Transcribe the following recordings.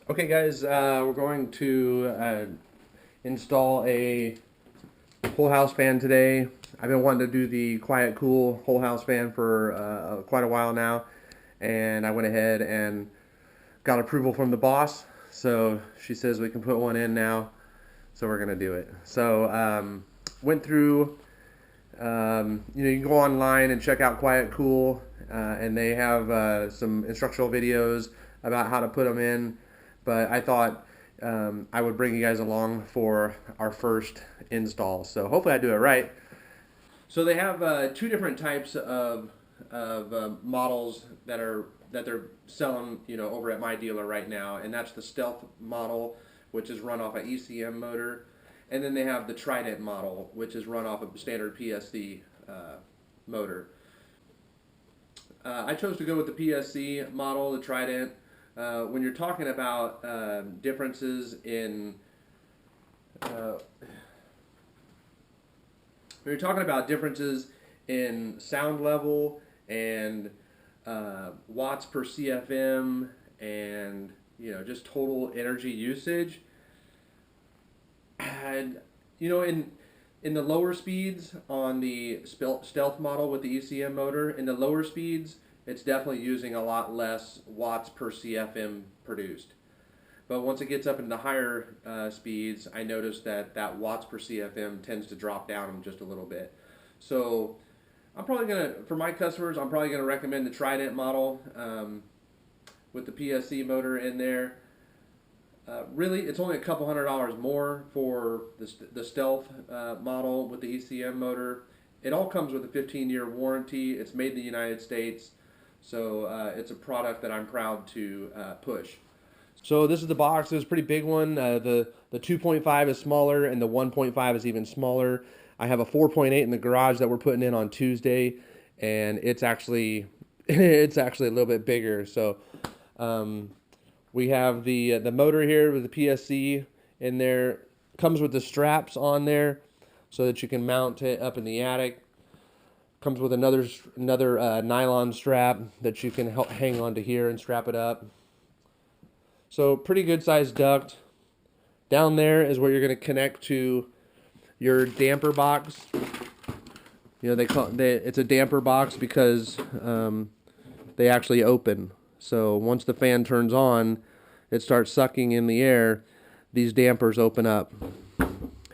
Okay guys, we're going to install a whole house fan today. I've been wanting to do the QuietCool Whole House Fan for quite a while now, and I went ahead and got approval from the boss, so she says we can put one in now, so we're going to do it. So went through, you can go online and check out QuietCool, and they have some instructional videos about how to put them in. But I thought I would bring you guys along for our first install. So hopefully I do it right. So they have two different types of models that they're selling, over at my dealer right now, and that's the Stealth model, which is run off an ECM motor, and then they have the Trident model, which is run off a standard PSC motor. I chose to go with the PSC model, the Trident. When you're talking about differences in sound level and watts per CFM and just total energy usage, and in the lower speeds on the Stealth model with the ECM motor, in the lower speeds it's definitely using a lot less watts per CFM produced. But once it gets up into higher speeds, I noticed that watts per CFM tends to drop down just a little bit. So for my customers, I'm probably gonna recommend the Trident model with the PSC motor in there. Really, it's only a couple $100 more for the Stealth model with the ECM motor. It all comes with a 15-year warranty. It's made in the United States. So it's a product that I'm proud to push. So this is the box. It's a pretty big one. The 2.5 is smaller, and the 1.5 is even smaller. I have a 4.8 in the garage that we're putting in on Tuesday, and it's actually it's actually a little bit bigger. So we have the motor here with the PSC in there. Comes with the straps on there so that you can mount it up in the attic. Comes with another nylon strap that you can hang onto here and strap it up. So pretty good sized duct. Down there is where you're going to connect to your damper box. It's a damper box because they actually open. So once the fan turns on, it starts sucking in the air. These dampers open up,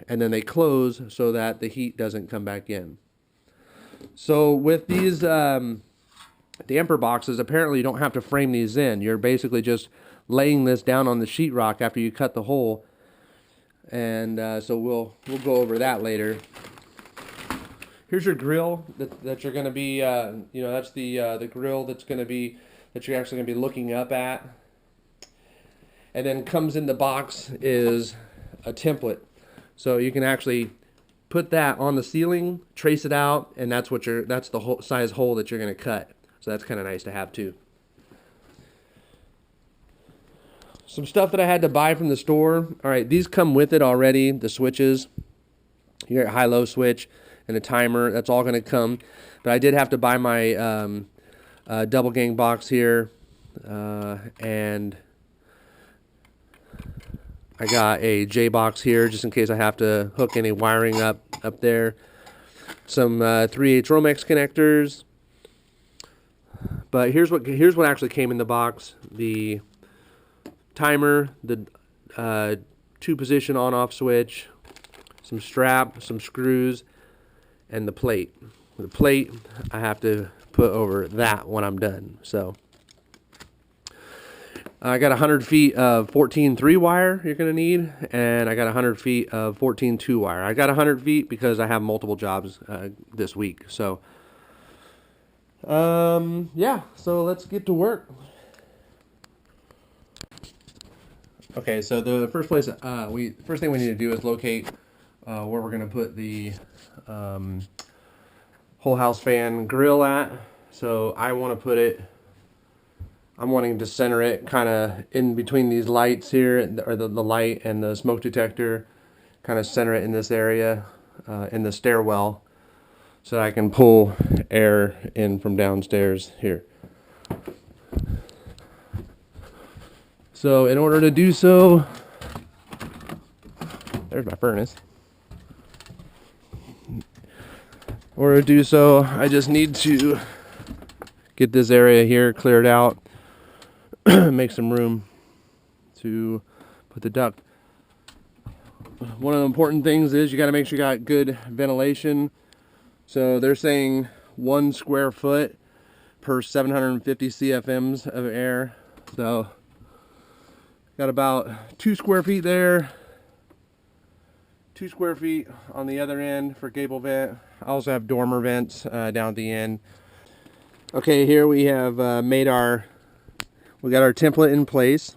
and then they close so that the heat doesn't come back in. So with these damper boxes, apparently you don't have to frame these in. You're basically just laying this down on the sheetrock after you cut the hole, and so we'll go over that later. Here's your grill that you're going to be, that's the grill that you're actually going to be looking up at. And then comes in the box is a template, so you can actually put that on the ceiling, trace it out, and that's the whole size hole that you're going to cut. So that's kind of nice to have too. Some stuff that I had to buy from the store. All right, these come with it already. The switches, your high-low switch, and a timer. That's all going to come. But I did have to buy my double gang box here, and I got a J box here just in case I have to hook any wiring up there. Some 3/8 Romex connectors. But here's what actually came in the box: the timer, the 2-position on-off switch, some strap, some screws, and the plate. The plate I have to put over that when I'm done. So I got 100 feet of 14-3 wire you're going to need, and I got 100 feet of 14-2 wire. I got 100 feet because I have multiple jobs this week. So, yeah, so let's get to work. Okay, so the first thing we need to do is locate where we're going to put the whole house fan grill at. So I'm wanting to center it kind of in between these lights here, or the light and the smoke detector, kind of center it in this area, in the stairwell, so that I can pull air in from downstairs here. So in order to do so, there's my furnace. In order to do so, I just need to get this area here cleared out, make some room to put the duct. One of the important things is you got to make sure you got good ventilation. So they're saying 1 square foot per 750 CFMs of air. So got about 2 square feet there, 2 square feet on the other end for gable vent. I also have dormer vents down at the end. Okay, here we have we got our template in place.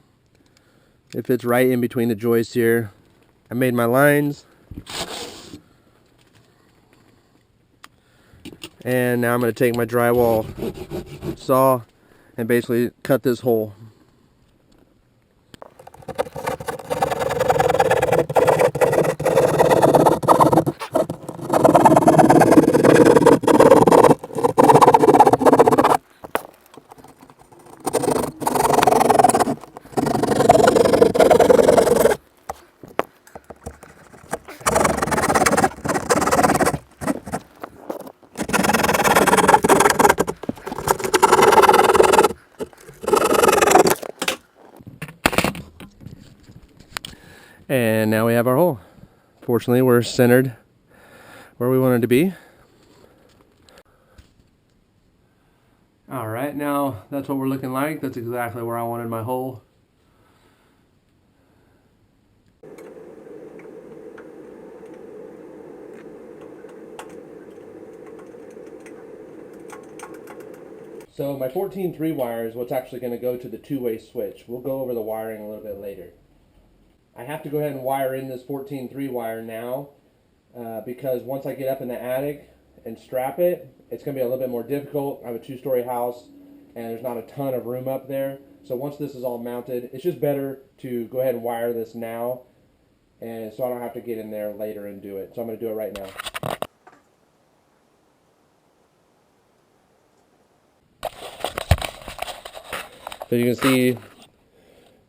It fits right in between the joists here. I made my lines. And now I'm going to take my drywall saw and basically cut this hole. And now we have our hole. Fortunately, we're centered where we wanted to be. All right, now that's what we're looking like. That's exactly where I wanted my hole. So my 14-3 wire is what's actually going to go to the two-way switch. We'll go over the wiring a little bit later. I have to go ahead and wire in this 14-3 wire now because once I get up in the attic and strap it, it's going to be a little bit more difficult. I have a 2-story house and there's not a ton of room up there. So once this is all mounted, it's just better to go ahead and wire this now, and so I don't have to get in there later and do it. So I'm going to do it right now. So you can see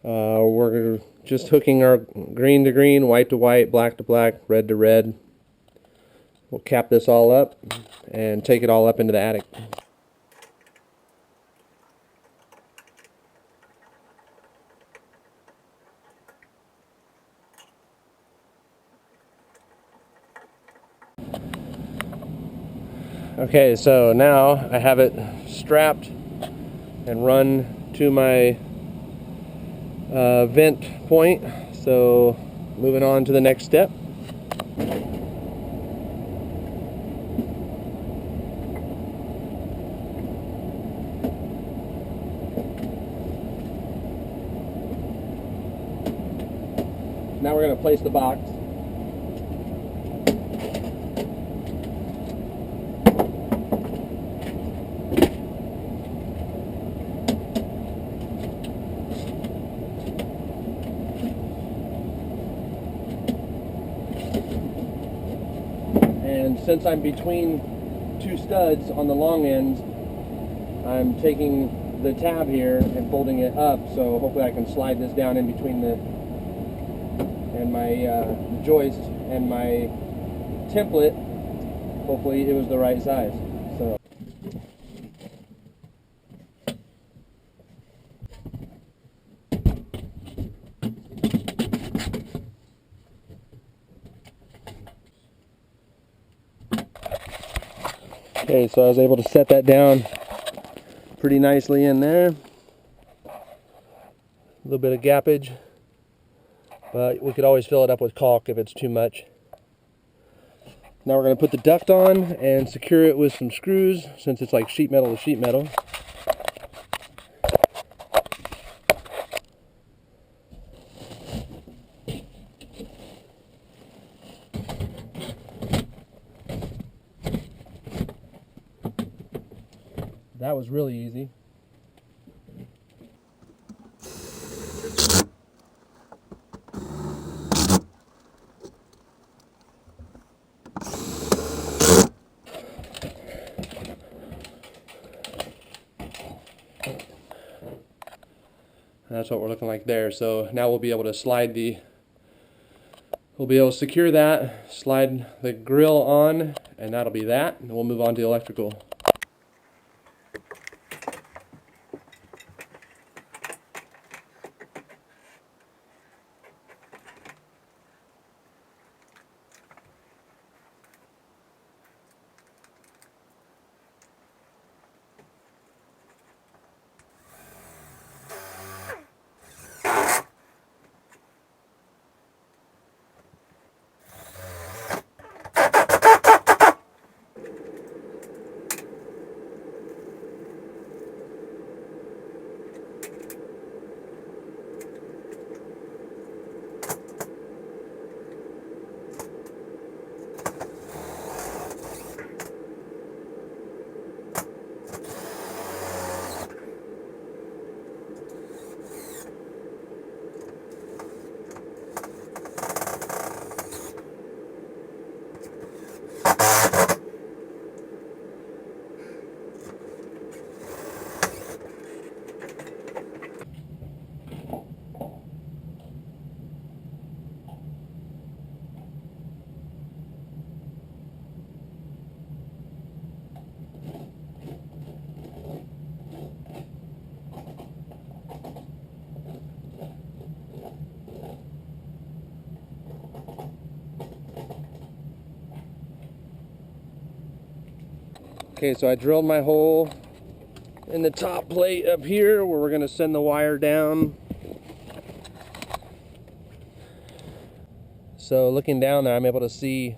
we're just hooking our green to green, white to white, black to black, red to red. We'll cap this all up and take it all up into the attic. Okay, so now I have it strapped and run to my vent point. So moving on to the next step. Now we're going to place the box. And since I'm between two studs on the long ends, I'm taking the tab here and folding it up, so hopefully I can slide this down in between my joist and my template. Hopefully it was the right size. So okay, so I was able to set that down pretty nicely in there. A little bit of gappage, but we could always fill it up with caulk if it's too much. Now we're going to put the duct on and secure it with some screws, since it's like sheet metal to sheet metal. That was really easy. That's what we're looking like there. So now we'll be able to we'll be able to secure that, slide the grill on, and that'll be that. And we'll move on to the electrical. Okay, so I drilled my hole in the top plate up here where we're going to send the wire down. So looking down there, I'm able to see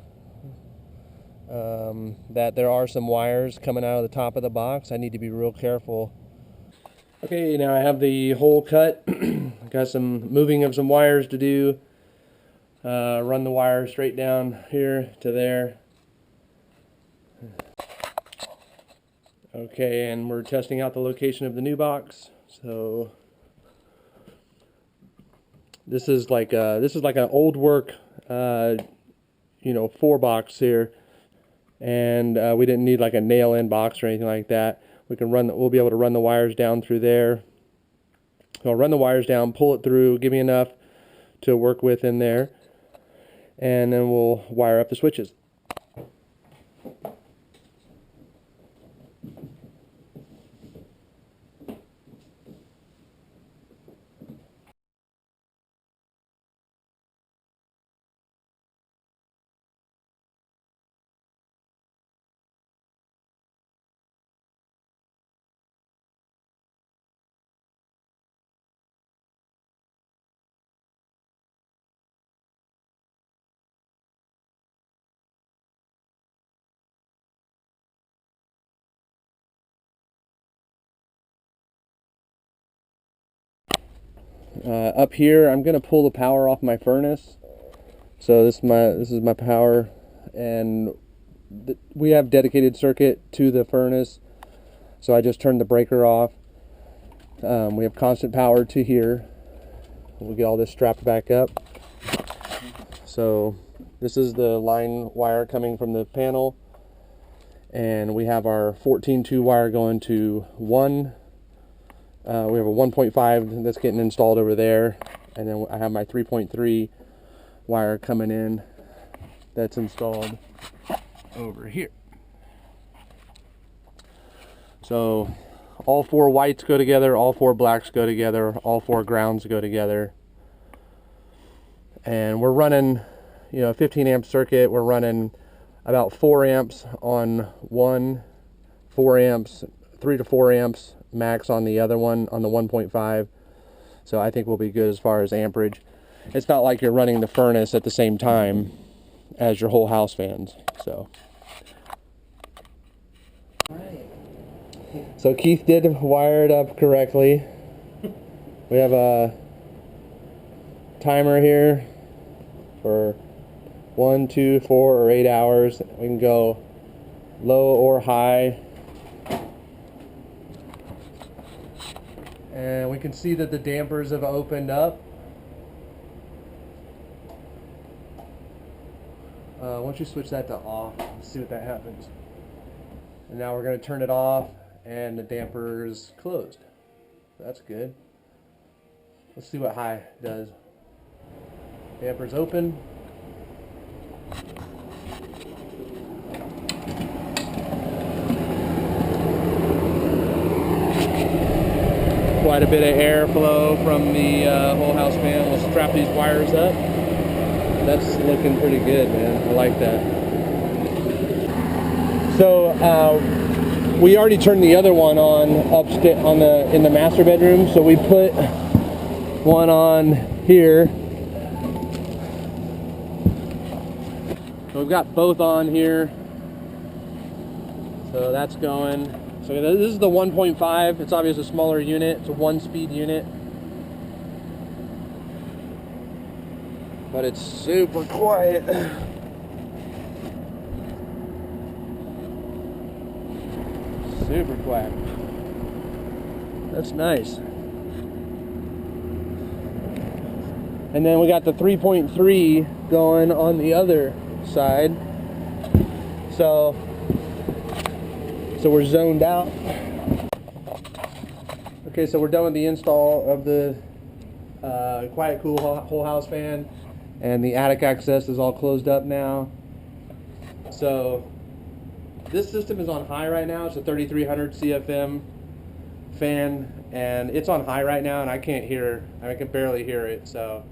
that there are some wires coming out of the top of the box. I need to be real careful. Okay, now I have the hole cut. Got some moving of some wires to do. Run the wire straight down here to there. Okay, and we're testing out the location of the new box. So this is like an old work, 4-box here, and we didn't need like a nail-in box or anything like that. We'll be able to run the wires down through there. So I'll run the wires down, pull it through, give me enough to work with in there, and then we'll wire up the switches. Up here, I'm going to pull the power off my furnace. So this is my power, and we have dedicated circuit to the furnace. So I just turned the breaker off. We have constant power to here. We'll get all this strapped back up. So this is the line wire coming from the panel, and we have our 14-2 wire going to 1. We have a 1.5 that's getting installed over there, and then I have my 3.3 wire coming in that's installed over here. So all 4 whites go together, all 4 blacks go together, all 4 grounds go together, and we're running, 15 amp circuit. We're running about 4 amps on one, 4 amps, 3 to 4 amps max on the other one, on the 1.5. So I think we'll be good as far as amperage. It's not like you're running the furnace at the same time as your whole house fans. So Keith did wire it up correctly. We have a timer here for 1, 2, 4, or 8 hours. We can go low or high. And we can see that the dampers have opened up. Why don't you switch that to off and see what that happens. And now we're going to turn it off, and the damper is closed. That's good. Let's see what high does. Damper's open. Quite a bit of airflow from the whole house fan. We'll strap these wires up. That's looking pretty good, man. I like that. So we already turned the other one on upstairs in the master bedroom. So we put one on here. So we've got both on here. So that's going. So this is the 1.5. It's obviously a smaller unit. It's a 1-speed unit. But it's super quiet. Super quiet. That's nice. And then we got the 3.3 going on the other side. So we're zoned out. Okay, so we're done with the install of the QuietCool Whole House Fan, and the attic access is all closed up now. So this system is on high right now. It's a 3300 CFM fan, and it's on high right now, and I can't hear. I can barely hear it. So